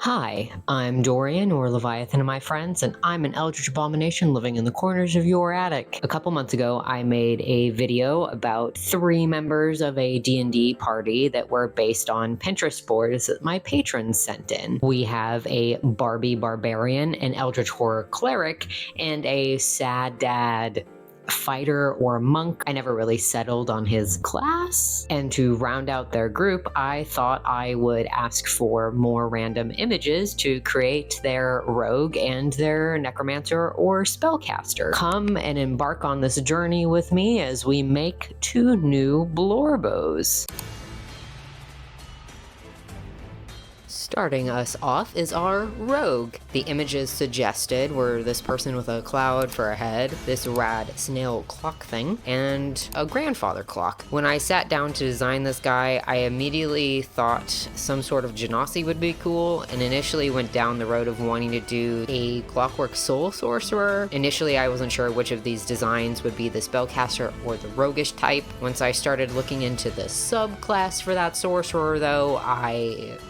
Hi, I'm Dorian, or Leviathan to my friends, and I'm an eldritch abomination living in the corners of your attic. A couple months ago, I made a video about 3 members of a D&D party that were based on Pinterest boards that my patrons sent in. We have a Barbie barbarian, an eldritch horror cleric, and a sad dad fighter or monk. I never really settled on his class. And to round out their group, I thought I would ask for more random images to create their rogue and their necromancer or spellcaster. Come and embark on this journey with me as we make 2 new blorbos. Starting us off is our rogue. The images suggested were this person with a cloud for a head, this rad snail clock thing, and a grandfather clock. When I sat down to design this guy, I immediately thought some sort of genasi would be cool, and initially went down the road of wanting to do a clockwork soul sorcerer. Initially, I wasn't sure which of these designs would be the spellcaster or the roguish type. Once I started looking into the subclass for that sorcerer, though,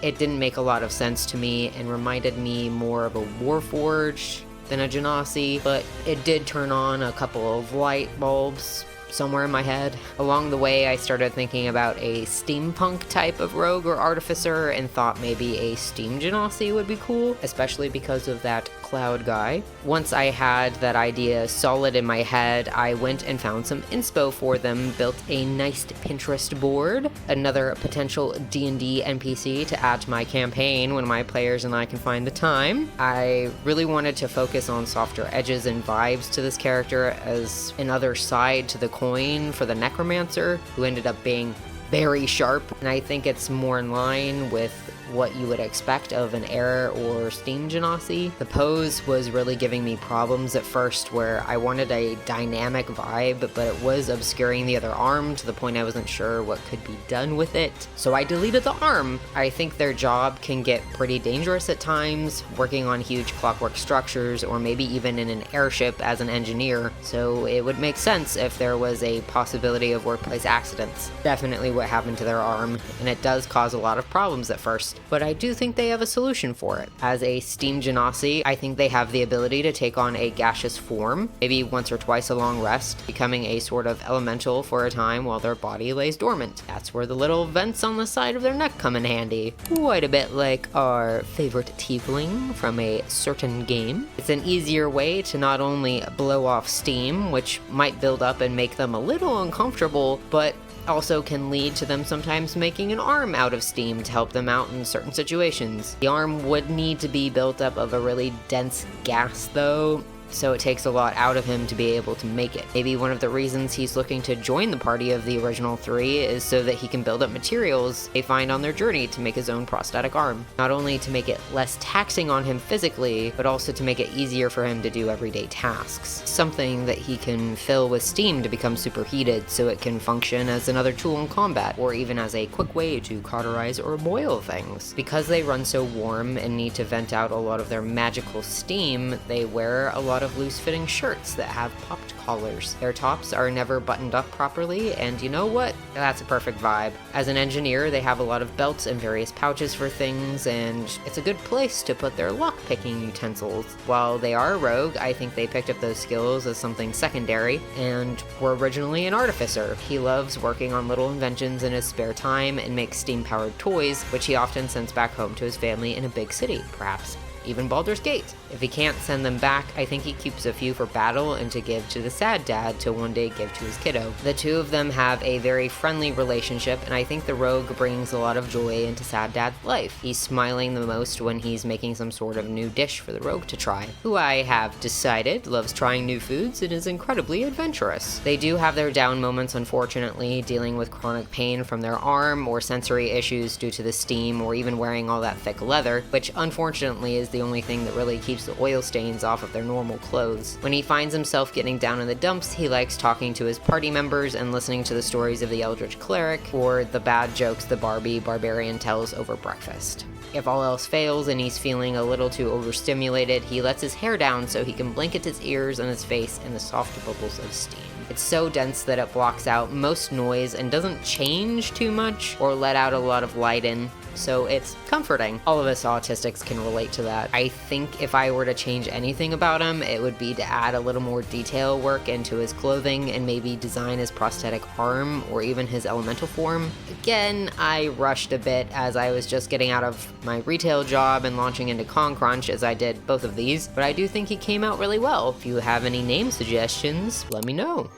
it didn't make a lot of sense to me and reminded me more of a Warforged than a genasi, but it did turn on a couple of light bulbs somewhere in my head. Along the way, I started thinking about a steampunk type of rogue or artificer and thought maybe a steam genasi would be cool, especially because of that cloud guy. Once I had that idea solid in my head, I went and found some inspo for them, built a nice Pinterest board, another potential D&D NPC to add to my campaign when my players and I can find the time. I really wanted to focus on softer edges and vibes to this character as another side to the coin for the Necromancer, who ended up being very sharp, and I think it's more in line with what you would expect of an air or steam genasi. The pose was really giving me problems at first, where I wanted a dynamic vibe, but it was obscuring the other arm to the point I wasn't sure what could be done with it. So I deleted the arm. I think their job can get pretty dangerous at times, working on huge clockwork structures, or maybe even in an airship as an engineer, so it would make sense if there was a possibility of workplace accidents. Definitely what happened to their arm, and it does cause a lot of problems at first, but I do think they have a solution for it. As a steam genasi, I think they have the ability to take on a gaseous form, maybe once or twice a long rest, becoming a sort of elemental for a time while their body lays dormant. That's where the little vents on the side of their neck come in handy. Quite a bit like our favorite tiefling from a certain game. It's an easier way to not only blow off steam, which might build up and make them a little uncomfortable, but also can lead to them sometimes making an arm out of steam to help them out in certain situations. The arm would need to be built up of a really dense gas though, so it takes a lot out of him to be able to make it. Maybe one of the reasons he's looking to join the party of the original 3 is so that he can build up materials they find on their journey to make his own prosthetic arm. Not only to make it less taxing on him physically, but also to make it easier for him to do everyday tasks. Something that he can fill with steam to become superheated so it can function as another tool in combat, or even as a quick way to cauterize or boil things. Because they run so warm and need to vent out a lot of their magical steam, they wear a lot of loose-fitting shirts that have popped collars. Their tops are never buttoned up properly, and you know what? That's a perfect vibe. As an engineer, they have a lot of belts and various pouches for things, and it's a good place to put their lock-picking utensils. While they are a rogue, I think they picked up those skills as something secondary, and were originally an artificer. He loves working on little inventions in his spare time and makes steam-powered toys, which he often sends back home to his family in a big city, perhaps even Baldur's Gate. If he can't send them back, I think he keeps a few for battle and to give to the sad dad to one day give to his kiddo. The two of them have a very friendly relationship, and I think the rogue brings a lot of joy into sad dad's life. He's smiling the most when he's making some sort of new dish for the rogue to try, who I have decided loves trying new foods and is incredibly adventurous. They do have their down moments, unfortunately, dealing with chronic pain from their arm or sensory issues due to the steam or even wearing all that thick leather, which unfortunately is the only thing that really keeps the oil stains off of their normal clothes. When he finds himself getting down in the dumps, he likes talking to his party members and listening to the stories of the Eldritch Cleric or the bad jokes the Barbie Barbarian tells over breakfast. If all else fails and he's feeling a little too overstimulated, he lets his hair down so he can blanket his ears and his face in the soft bubbles of steam. It's so dense that it blocks out most noise and doesn't change too much or let out a lot of light in. So it's comforting. All of us autistics can relate to that. I think if I were to change anything about him, it would be to add a little more detail work into his clothing and maybe design his prosthetic arm or even his elemental form. Again, I rushed a bit as I was just getting out of my retail job and launching into Concrunch as I did both of these, but I do think he came out really well. If you have any name suggestions, let me know.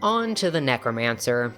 On to the Necromancer.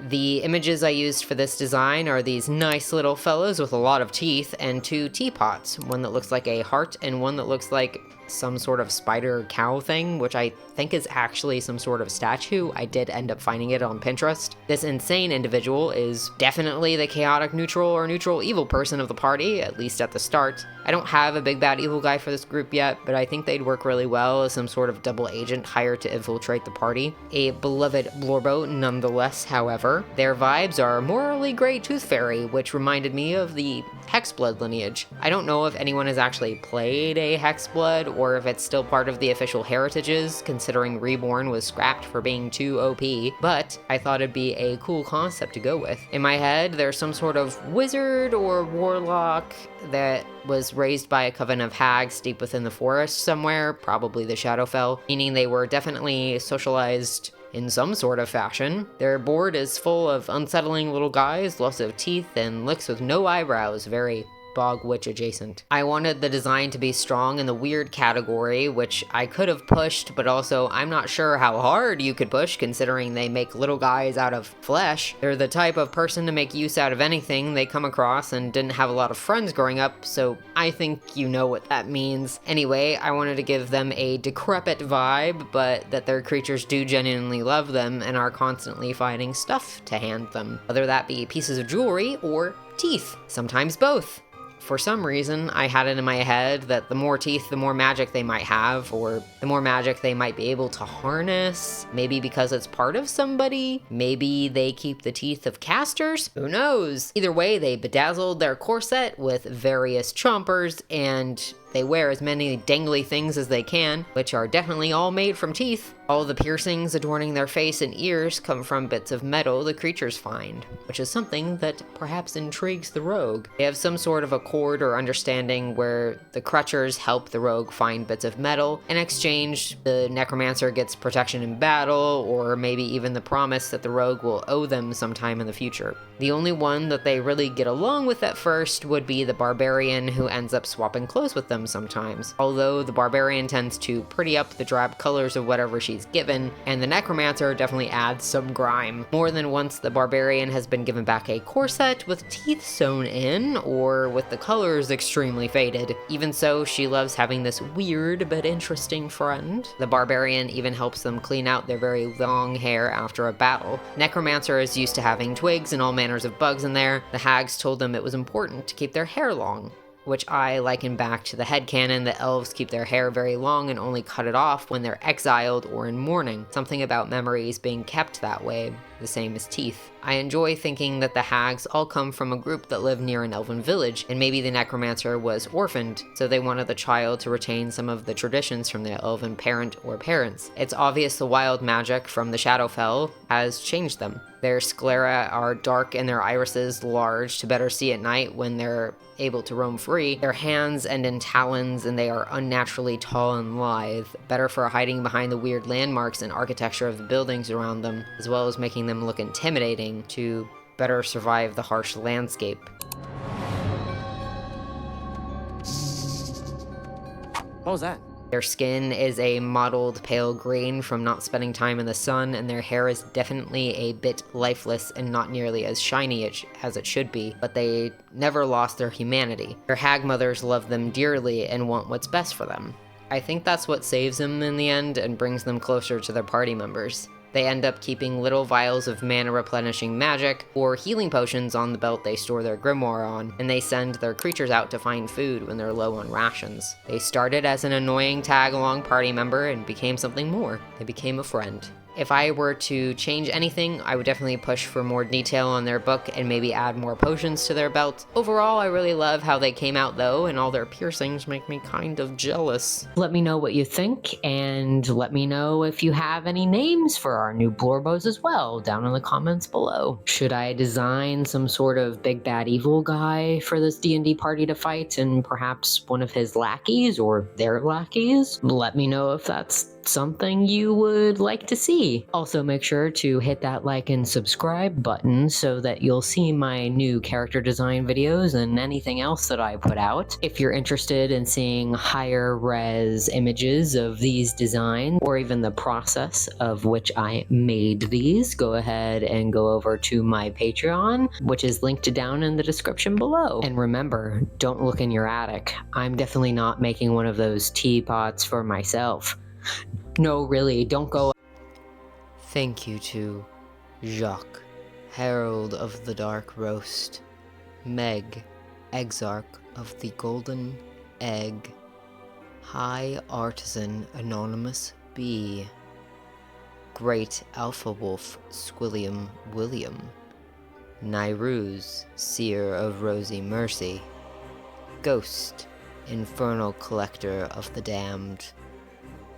The images I used for this design are these nice little fellows with a lot of teeth and 2 teapots, one that looks like a heart and one that looks like some sort of spider cow thing, which I think is actually some sort of statue. I did end up finding it on Pinterest. This insane individual is definitely the chaotic neutral or neutral evil person of the party, at least at the start. I don't have a big bad evil guy for this group yet, but I think they'd work really well as some sort of double agent hired to infiltrate the party. A beloved Blorbo nonetheless, however. Their vibes are morally gray tooth fairy, which reminded me of the Hexblood lineage. I don't know if anyone has actually played a Hexblood or if it's still part of the official heritages, considering Reborn was scrapped for being too OP, but I thought it'd be a cool concept to go with. In my head, there's some sort of wizard or warlock that was raised by a coven of hags deep within the forest somewhere, probably the Shadowfell, meaning they were definitely socialized in some sort of fashion. Their board is full of unsettling little guys, lots of teeth, and looks with no eyebrows, very Bog Witch adjacent. I wanted the design to be strong in the weird category, which I could have pushed, but also I'm not sure how hard you could push considering they make little guys out of flesh. They're the type of person to make use out of anything they come across and didn't have a lot of friends growing up, so I think you know what that means. Anyway, I wanted to give them a decrepit vibe, but that their creatures do genuinely love them and are constantly finding stuff to hand them, whether that be pieces of jewelry or teeth, sometimes both. For some reason, I had it in my head that the more teeth, the more magic they might have, or the more magic they might be able to harness. Maybe because it's part of somebody. Maybe they keep the teeth of casters. Who knows? Either way, they bedazzled their corset with various chompers, and they wear as many dangly things as they can, which are definitely all made from teeth. All the piercings adorning their face and ears come from bits of metal the creatures find, which is something that perhaps intrigues the rogue. They have some sort of accord or understanding where the crutchers help the rogue find bits of metal. In exchange, the necromancer gets protection in battle, or maybe even the promise that the rogue will owe them sometime in the future. The only one that they really get along with at first would be the barbarian, who ends up swapping clothes with them sometimes. Although the barbarian tends to pretty up the drab colors of whatever she's given, and the necromancer definitely adds some grime. More than once, the barbarian has been given back a corset with teeth sewn in, or with the colors extremely faded. Even so, she loves having this weird but interesting friend. The barbarian even helps them clean out their very long hair after a battle. Necromancer is used to having twigs and all manners of bugs in there. The hags told them it was important to keep their hair long, which I liken back to the headcanon that elves keep their hair very long and only cut it off when they're exiled or in mourning. Something about memories being kept that way, the same as teeth. I enjoy thinking that the hags all come from a group that lived near an elven village, and maybe the necromancer was orphaned, so they wanted the child to retain some of the traditions from their elven parent or parents. It's obvious the wild magic from the Shadowfell has changed them. Their sclera are dark and their irises large to better see at night when they're able to roam free. Their hands end in talons, and they are unnaturally tall and lithe, better for hiding behind the weird landmarks and architecture of the buildings around them, as well as making them look intimidating to better survive the harsh landscape. What was that? Their skin is a mottled pale green from not spending time in the sun, and their hair is definitely a bit lifeless and not nearly as shiny as it should be, but they never lost their humanity. Their hag mothers love them dearly and want what's best for them. I think that's what saves them in the end and brings them closer to their party members. They end up keeping little vials of mana-replenishing magic or healing potions on the belt they store their grimoire on, and they send their creatures out to find food when they're low on rations. They started as an annoying tag-along party member and became something more. They became a friend. If I were to change anything, I would definitely push for more detail on their book and maybe add more potions to their belt. Overall, I really love how they came out though, and all their piercings make me kind of jealous. Let me know what you think, and let me know if you have any names for our new Blorbos as well, down in the comments below. Should I design some sort of big bad evil guy for this D&D party to fight, and perhaps one of his lackeys or their lackeys? Let me know if that's something you would like to see. Also, make sure to hit that like and subscribe button so that you'll see my new character design videos and anything else that I put out. If you're interested in seeing higher res images of these designs, or even the process of which I made these, go ahead and go over to my Patreon, which is linked down in the description below. And remember, don't look in your attic. I'm definitely not making one of those teapots for myself. No, really, don't go. Thank you to Jacques, Herald of the Dark Roast, Meg, Exarch of the Golden Egg, High Artisan Anonymous Bee, Great Alpha Wolf Squilliam William, Nyruz, Seer of Rosy Mercy, Ghost, Infernal Collector of the Damned,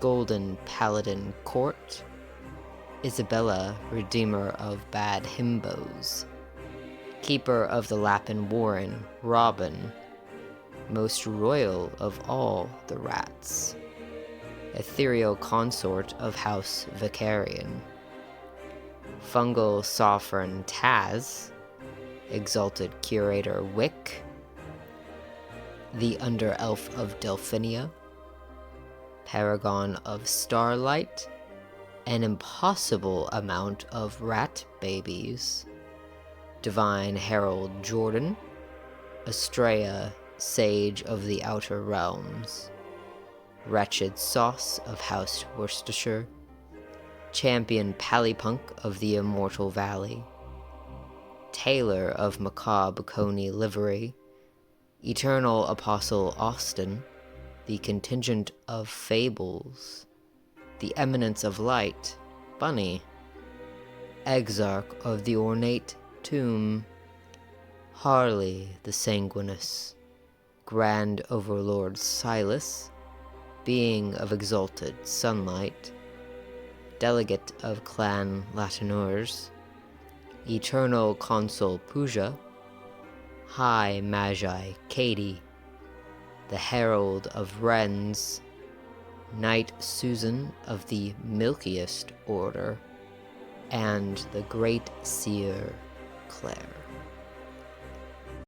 Golden Paladin Court, Isabella, Redeemer of Bad Himbos, Keeper of the Lapin Warren, Robin, Most Royal of all the Rats, Ethereal Consort of House Vicarian, Fungal Sovereign Taz, Exalted Curator Wick, the Under-Elf of Delphinia, Paragon of Starlight, an impossible amount of rat babies, Divine Herald Jordan, Estrella, Sage of the Outer Realms, Wretched Sauce of House Worcestershire, Champion Pallypunk of the Immortal Valley, Tailor of Macabre Coney Livery, Eternal Apostle Austin, the Contingent of Fables, the Eminence of Light, Bunny, Exarch of the Ornate Tomb, Harley the Sanguinous, Grand Overlord Silas, Being of Exalted Sunlight, Delegate of Clan Latineurs, Eternal Consul Puja, High Magi Katie, the Herald of Wrens, Knight Susan of the Milkiest Order, and the Great Seer Claire.